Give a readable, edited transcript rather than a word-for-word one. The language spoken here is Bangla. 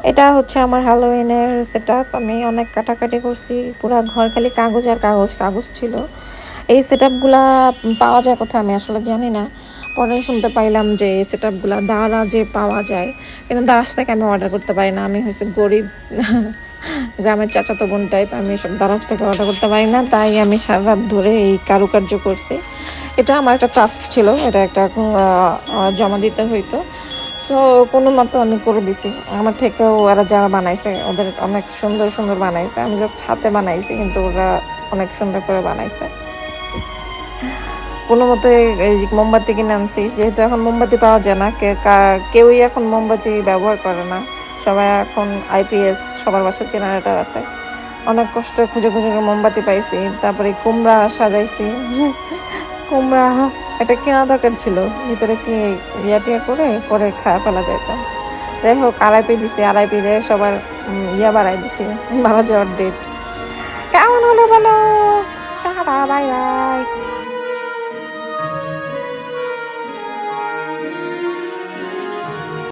এটা হচ্ছে আমার হ্যালোউইনের সেটআপ। আমি অনেক কাটাকাটি করছি, পুরা ঘর খালি কাগজ আর কাগজ, কাগজ ছিল। এই সেটআপগুলা পাওয়া যায় কোথায় আমি আসলে জানি না। পরে শুনতে পাইলাম যে এই সেটআপগুলা দারাজে পাওয়া যায়, কিন্তু দারাজ থেকে আমি অর্ডার করতে পারি না। আমি হচ্ছে গরিব গ্রামের চাচাতো বোন টাইপ, আমি সব দারাজ থেকে অর্ডার করতে পারি না। তাই আমি সারা রাত ধরে এই কারুকার্য করছি। এটা আমার একটা টাস্ক ছিল, এটা একটা জমা দিতে হইতো। সো কোনো মতো আমি করে দিছি। আমার থেকেও ওরা যারা বানাইছে ওদের অনেক সুন্দর সুন্দর বানাইছে। আমি জাস্ট হাতে বানাইছি, কিন্তু ওরা অনেক সুন্দর করে বানাইছে। কোনো মতে এই যে মোমবাতি কিনে আনছি, যেহেতু এখন মোমবাতি পাওয়া যায় না, কেউই এখন মোমবাতি ব্যবহার করে না। সবাই এখন আইপিএস, সবার বাসায় জেনারেটর আছে। অনেক কষ্ট খুঁজে খুঁজে মোমবাতি পাইছি, তারপরে কুমড়া সাজাইছি। কুমড়া এটা কেনা দরকার ছিল, ভিতরে কি টিয়া করে পরে খাওয়া ফেলা যেত। যাই হোক, আড়াইপি দিছি, আড়াইপি দিয়ে সবার বাড়াই দিছি, মারা যাওয়ার ডেট। কেমন হলো বলো, টাটা, বাই বাই।